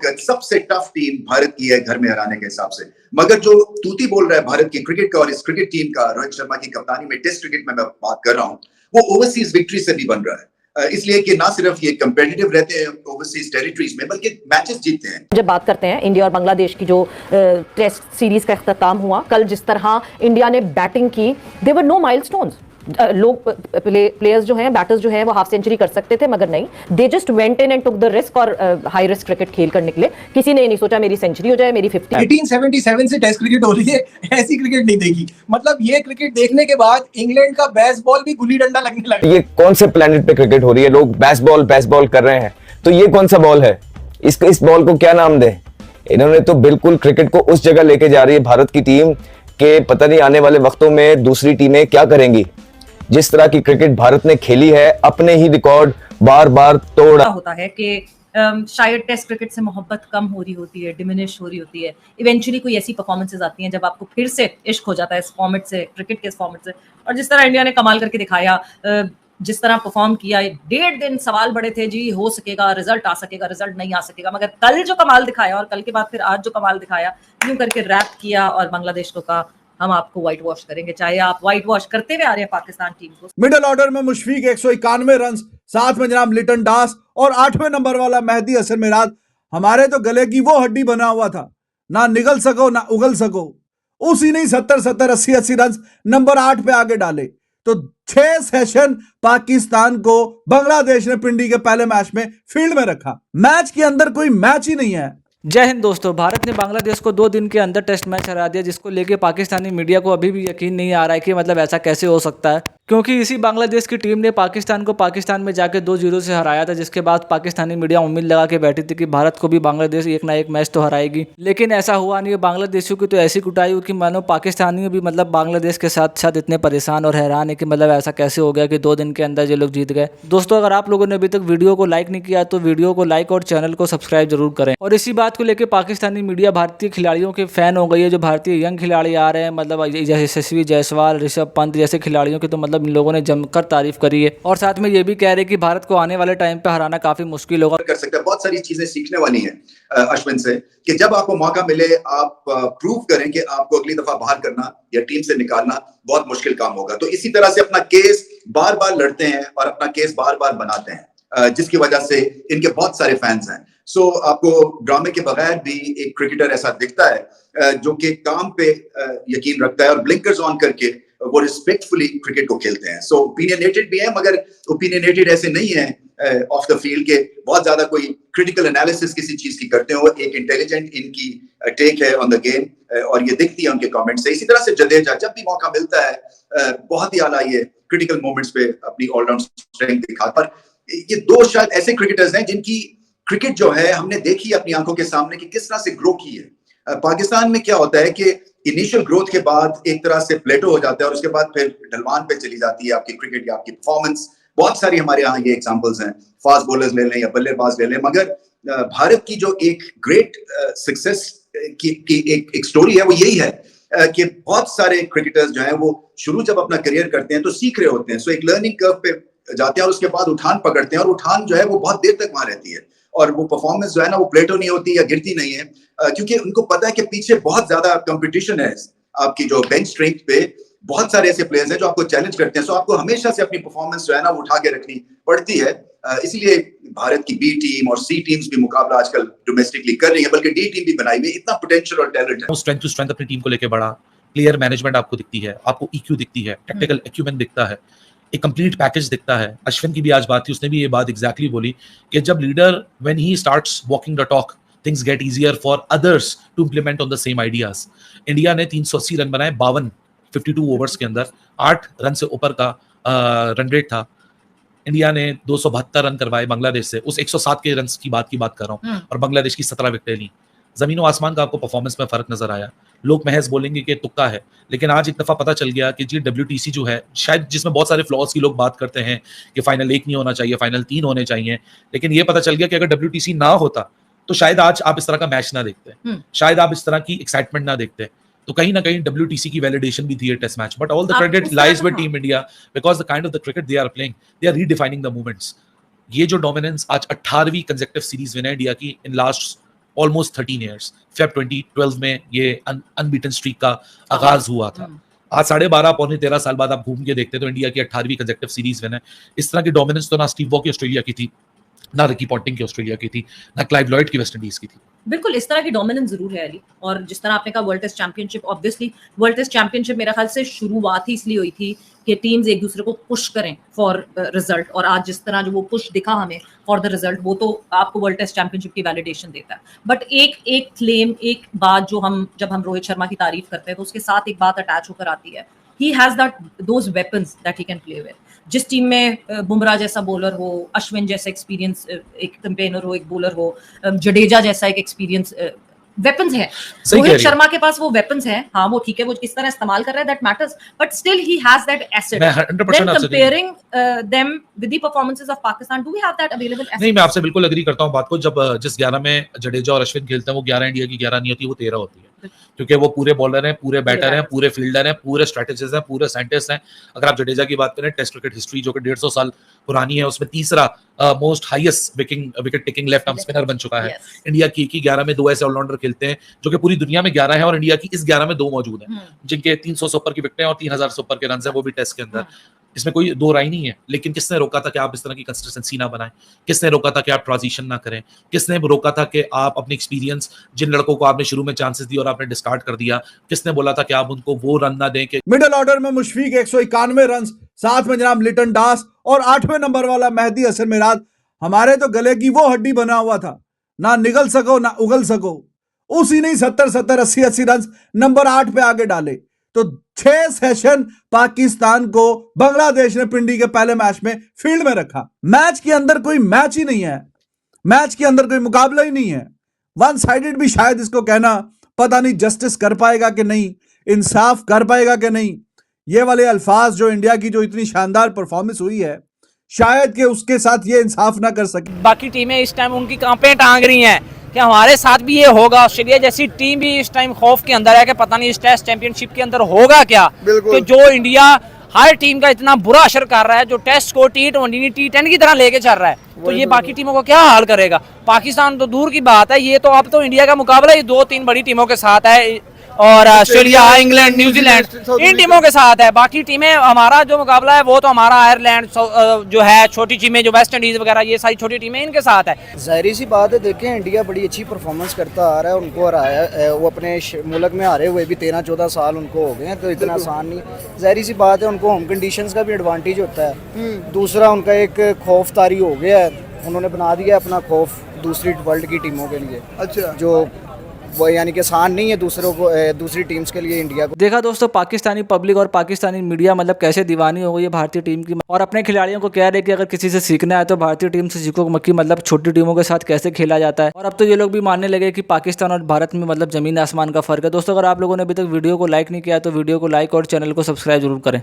वक्त सबसे tough team Bharat की है घर में हराने के हिसाब से। मगर जो तूती बोल रहा है भारत की क्रिकेट का और इस क्रिकेट टीम का, रोहित शर्मा की कप्तानी में टेस्ट क्रिकेट में मैं बात कर रहा हूं, वो ओवरसीज विक्ट्री से भी बन रहा है। इसलिए कि ना सिर्फ ये कंपेटिटिव रहते हैं ओवरसीज टेरिटरीज में, बल्कि मैचेस जीतते हैं। जब बात करते हैं इंडिया और बांग्लादेश की जो टेस्ट सीरीज का इख्तिताम हुआ कल, जिस तरह इंडिया ने बैटिंग की, देयर वर नो माइलस्टोन्स। लोग प्लेयर्स जो हैं, बैटर्स जो हैं, वो हाफ सेंचुरी कर सकते थे, मगर नहीं, they just went in and took the risk और हाई रिस्क क्रिकेट खेल कर निकले। किसी ने नहीं सोचा मेरी सेंचुरी हो जाए, मेरी 50। 1877 से टेस्ट क्रिकेट हो रही है, ऐसी क्रिकेट नहीं देखी। मतलब ये क्रिकेट देखने के बाद इंग्लैंड का बेसबॉल भी गुल्ली डंडा लगने लगा। ये कौन से प्लेनेट पे क्रिकेट हो रही है? लोग बेसबॉल कर रहे हैं, तो ये कौन सा बॉल है? इस बॉल को क्या नाम दें? इन्होंने तो बिल्कुल क्रिकेट को उस जगह लेके जा रही है भारत की टीम के पता नहीं आने वाले वक्तों में दूसरी टीमें क्या करेंगी। जिस तरह की क्रिकेट भारत ने खेली है, अपने ही रिकॉर्ड बार बार तोड़ा होता है कि शायद टेस्ट क्रिकेट से मोहब्बत कम हो रही होती है, डिमिनिश हो रही होती है। इवेंचुअली कोई ऐसी परफॉर्मेंसेस आती हैं जब आपको फिर से इश्क हो जाता है इस फॉर्मेट से, क्रिकेट के इस फॉर्मेट से। और जिस तरह इंडिया ने कमाल करके दिखाया, जिस तरह परफॉर्म किया, 1.5 दिन सवाल बड़े थे जी, हो सकेगा रिजल्ट आ सकेगा, रिजल्ट नहीं आ सकेगा, मगर कल जो कमाल दिखाया और कल के बाद फिर आज जो कमाल दिखाया, यूं करके रैप किया और बांग्लादेश को कहा हम आपको व्हाइट वॉश करेंगे, चाहे आप व्हाइट वॉश करते हुए आ रहे हैं पाकिस्तान टीम को। मिडिल ऑर्डर में मुशफीक 191 रन, साथ में जनाब लिटन दास और 8वें नंबर वाला मेहदी हसन मिराज। हमारे तो गले की वो हड्डी बना हुआ था, ना निगल सको ना उगल सको। उसी ने 70 80 रन नंबर 8 पे आगे डाले। तो 6 सेशन पाकिस्तान को बांग्लादेश ने पिंडी के पहले मैच में फील्ड में रखा। मैच के अंदर कोई मैच ही नहीं है। जय हिंद दोस्तों। भारत ने बांग्लादेश को 2 दिन के अंदर टेस्ट मैच हरा दिया, जिसको लेके पाकिस्तानी मीडिया को अभी भी यकीन नहीं आ रहा है कि मतलब ऐसा कैसे हो सकता है, क्योंकि इसी बांग्लादेश की टीम ने पाकिस्तान को पाकिस्तान में जाके 2-0 से हराया था, जिसके बाद पाकिस्तानी मीडिया उम्मीद लगा के बैठी थी कि भारत को भी बांग्लादेश एक ना एक मैच तो हराएगी। लेकिन ऐसा हुआ नहीं। बांग्लादेशियों की तो ऐसी कुटाई हुई कि मानो पाकिस्तानी भी मतलब बांग्लादेश के साथ साथ इतने परेशान और हैरान है कि मतलब ऐसा कैसे हो गया कि 2 दिन के अंदर ये लोग जीत गए। दोस्तों, अगर आप लोगों ने अभी तक वीडियो को लाइक नहीं किया तो वीडियो को लाइक और चैनल को सब्सक्राइब जरूर करें। और इसी बात को लेकर पाकिस्तानी मीडिया भारतीय खिलाड़ियों के फैन हो गई है। जो भारतीय यंग खिलाड़ी आ रहे हैं, मतलब जैसे यशस्वी जायसवाल, ऋषभ पंत जैसे खिलाड़ियों की तो मतलब इन लोगों ने जमकर तारीफ करी है। और साथ में ये भी कह रहे हैं कि भारत को आने वाले टाइम पे हराना काफी मुश्किल होगा। कर सकते हैं, बहुत सारी चीजें सीखने वाली हैं अश्विन से, कि जब आपको मौका मिले आप प्रूव करें कि आपको अगली दफा बाहर करना या टीम से निकालना बहुत मुश्किल काम होगा। तो इसी तरह से अपना केस बार बार लड़ते हैं और अपना केस बार बार बनाते हैं, जिसकी वजह से इनके बहुत सारे फैंस हैं। सो आपको ड्रामे के बगैर भी एक क्रिकेटर ऐसा दिखता है जो कि काम पे यकीन रखता है और ब्लिंकर्स ऑन करके वो रिस्पेक्टफुली क्रिकेट को खेलते हैं। सो ओपिनियनेटेड भी है, मगर ओपिनियनेटेड ऐसे नहीं है ऑफ द फील्ड के बहुत ज्यादा कोई क्रिटिकल एनालिसिस किसी चीज की करते हो। एक इंटेलिजेंट इनकी टेक है ऑन द गेम और ये दिखती है उनके कमेंट से। इसी तरह से जडेजा जब भी मौका मिलता है बहुत ही आला ये क्रिटिकल मोमेंट्स पे अपनी ऑलराउंड स्ट्रेंथ दिखा। पर ये 2 शायद ऐसे क्रिकेटर्स हैं जिनकी क्रिकेट जो है हमने देखी अपनी आंखों के सामने कि किस तरह से ग्रो की है। पाकिस्तान में क्या होता है कि इनिशियल ग्रोथ के बाद एक तरह से प्लेटो हो जाता है और उसके बाद फिर ढलवान पे चली जाती है आपकी क्रिकेट या आपकी परफॉर्मेंस। बहुत सारी हमारे यहाँ ये एग्जांपल्स हैं, फास्ट बॉलर्स ले लें या बल्लेबाज ले लें। मगर भारत की जो एक ग्रेट सक्सेस की एक स्टोरी है वो यही है कि बहुत सारे क्रिकेटर्स जो हैं वो शुरू जब अपना करियर करते हैं तो सीख रहे होते हैं। सो एक लर्निंग कर्व पे जाते हैं और उसके बाद उठान पकड़ते हैं और उठान जो है वो बहुत देर तक वहां रहती है और वो परफॉर्मेंस जो है ना वो प्लेटो नहीं होती या गिरती नहीं है, क्योंकि उनको पता है कि पीछे बहुत ज्यादा कंपटीशन है। आपकी जो बेंच स्ट्रेंथ पे बहुत सारे ऐसे प्लेयर्स हैं जो आपको चैलेंज करते हैं। सो आपको हमेशा से अपनी परफॉर्मेंस जो है ना वो उठा के रखनी पड़ती है। इसलिए भारत की बी टीम और सी टीम्स भी मुकाबला आजकल डोमेस्टिकली कर रही है, बल्कि डी टीम भी बनाई हुई। इतना पोटेंशियल और टैलेंट है। स्ट्रेंथ टू स्ट्रेंथ अपनी टीम को लेके बढ़ा, प्लेयर मैनेजमेंट आपको दिखती है, आपको ईक्यू दिखती है, टेक्निकल एक्यूमेंट दिखता है, एक कंप्लीट पैकेज दिखता है। अश्विन की भी आज बात थी, उसने भी ये बात एग्जैक्टली बोली कि जब leader when he starts walking the talk things get easier for others to implement on the same ideas. India ने 380 रन बनाए 52 ओवर्स के अंदर, 8 रन से ऊपर का रन रेट था। इंडिया ने 272 रन करवाए बांग्लादेश से, उस 107 के रन की बात कर रहा हूँ, और बांग्लादेश की 17 विकेटें ली। जमीन आसमान का आपको परफॉर्मेंस में फर्क नजर आया। लोग महज बोलेंगे कि तुक्का है, लेकिन आज एक दफा पता चल गया कि जी WTC जो है, शायद जिसमें बहुत सारे फ्लॉज की लोग बात करते हैं कि फाइनल 1 नहीं होना चाहिए, फाइनल 3 होने चाहिए, लेकिन ये पता चल गया कि अगर WTC ना होता तो शायद आज आप इस तरह का मैच ना देखते, शायद आप इस तरह की एक्साइटमेंट ना देखते। तो कहीं ना कहीं WTC की वैलिडेशन भी थी ये test match. But all the credit lies with team India because the kind of the cricket they are playing, they are redefining the moments. ये जो डोमिनेंस, आज 18वीं कंसेक्यूटिव सीरीज विन है इंडिया की in last almost 13 years. Feb 2012 में ये unbeaten streak का आगाज हुआ था। आज 12.5 पौने 13 साल बाद आप घूम के देखते तो इंडिया की 18वीं कंसेक्टिव सीरीज विन है। इस तरह की डोमिनेंस तो ना स्टीव वॉ की ऑस्ट्रेलिया की थी, ना रिकी पॉन्टिंग की ऑस्ट्रेलिया की थी, ना क्लाइव लॉयड की वेस्ट इंडीज की थी। बिल्कुल इस तरह की डोमिनेंस जरूर है अली। और जिस तरह आपने कहा World Test Championship, obviously World Test Championship मेरे ख्याल से शुरुआत ही इसलिए हुई थी कि टीम्स एक दूसरे को पुश करें फॉर रिजल्ट, और आज जिस तरह जो वो पुश दिखा हमें फॉर द रिजल्ट, वो तो आपको वर्ल्ड टेस्ट चैंपियनशिप की वैलिडेशन देता है। बट एक क्लेम, एक बात जो जब हम रोहित शर्मा की तारीफ करते हैं तो उसके साथ एक बात अटैच होकर आती है, he has those weapons that he can play with. जिस टीम में बुमराह जैसा बॉलर हो, अश्विन जैसा एक्सपीरियंस एक कैंपेनर हो, एक बॉलर हो, जडेजा जैसा एक एक्सपीरियंस, वेपन्स है। रोहित शर्मा के पास वो वेपन्स हैं। हाँ वो ठीक है, वो किस तरह इस्तेमाल कर रहा है that matters, but still he has that asset. मैं 100% देन आपसे comparing them with the performances of Pakistan, do we have that available asset? नहीं, मैं आपसे बिल्कुल एग्री करता हूँ बात को। जब जिस 11 में जडेजा और अश्विन खेलते हैं वो 11 इंडिया की 11 नहीं होती, वो 13 होती है, क्योंकि वो पूरे बॉलर हैं, पूरे बैटर हैं, पूरे फील्डर हैं, पूरे स्ट्रेटेजिस्ट हैं, पूरे साइंटिस्ट हैं। अगर आप जडेजा की बात करें, टेस्ट क्रिकेट हिस्ट्री जो कि 150 साल पुरानी है, उसमें तीसरा most highest wicket taking left arm spinner बन चुका है। इंडिया की 11 में 2 ऐसे ऑलराउंडर खेलते हैं जो कि पूरी दुनिया में 11 है, और इंडिया की इस 11 में 2 मौजूद हैं जिनके 300 से ऊपर की विकेटें और 3000 से ऊपर के रन हैं, वो भी टेस्ट के अंदर। इसमें कोई दो राय नहीं है। लेकिन किसने रोका था कि आप इस तरह की कंसिस्टेंसी ना बनाएं? किसने रोका था कि आप ट्रांजिशन ना करें? किसने रोका था कि आप अपनी एक्सपीरियंस, जिन लड़कों को आपने शुरू में चांसेस दिए और आपने डिस्कार्ड कर दिया, किसने बोला था कि आप उनको वो रन ना दें? कि मिडिल ऑर्डर में मुशफीक 191 रन, साथ में जनाब लिटन दास और 8वें नंबर वाला मेहदी हसन मिराज हमारे तो गले की वो हड्डी बना हुआ था, ना निगल सको ना उगल सको। उसी ने 70-70 80-80 रन नंबर 8 पे आगे डाले। तो 6 सेशन पाकिस्तान को बांग्लादेश ने पिंडी के पहले मैच में फील्ड में रखा। मैच के अंदर कोई मैच ही नहीं है, मैच के अंदर कोई मुकाबला ही नहीं है। वन साइडेड भी शायद इसको कहना, पता नहीं जस्टिस कर पाएगा कि नहीं, इंसाफ कर पाएगा कि नहीं। ये वाले अल्फाज जो इंडिया की जो इतनी शानदार परफॉर्मेंस हुई है, शायद कि उसके साथ ये इंसाफ ना कर सके। बाकी टीमें इस टाइम उनकी कांपें टांग रही हैं कि हमारे साथ भी ये होगा। ऑस्ट्रेलिया जैसी टीम भी इस टाइम खौफ के अंदर है कि पता नहीं इस टेस्ट चैंपियनशिप के अंदर होगा क्या। तो जो इंडिया हर टीम का इतना बुरा असर कर रहा है, जो टेस्ट को T20 T10 की तरह लेके चल रहा है, तो ये बाकी टीमों को क्या हाल करेगा। पाकिस्तान तो दूर की बात है, ये तो अब तो इंडिया का मुकाबला ये 2-3 बड़ी टीमों के साथ है, और ऑस्ट्रेलिया, इंग्लैंड, न्यूजीलैंड, इन टीमों के साथ है। बाकी टीमें, हमारा जो मुकाबला है वो तो हमारा आयरलैंड जो है, छोटी टीमें जो वेस्ट इंडीज वगैरह, ये सारी छोटी टीमें इनके साथ है। जाहिर सी बात है, देखें इंडिया बड़ी अच्छी परफॉर्मेंस करता आ रहा है, उनको हराया, वो अपने मुल्क में हारे हुए भी 13-14 साल उनको हो गए हैं, तो इतना आसान नहीं। जाहिर सी बात है, उनको होम कंडीशंस का भी एडवांटेज होता है। दूसरा उनका एक खौफ तारी हो गया है, उन्होंने बना दिया अपना खौफ दूसरी वर्ल्ड की टीमों के लिए। अच्छा, जो वो यानी कि आसान नहीं है दूसरों को, दूसरी टीम्स के लिए इंडिया को। देखा दोस्तों, पाकिस्तानी पब्लिक और पाकिस्तानी मीडिया मतलब कैसे दीवानी हो गई है भारतीय टीम की, और अपने खिलाड़ियों को कह रहे कि अगर किसी से सीखना है तो भारतीय टीम से सीखो मक्की, मतलब छोटी टीमों के साथ कैसे खेला जाता है। और अब तो ये लोग भी मानने लगे कि पाकिस्तान और भारत में मतलब जमीन आसमान का फर्क है। दोस्तों, अगर आप लोगों ने अभी तक वीडियो को लाइक नहीं किया तो वीडियो को लाइक और चैनल को सब्सक्राइब जरूर करें।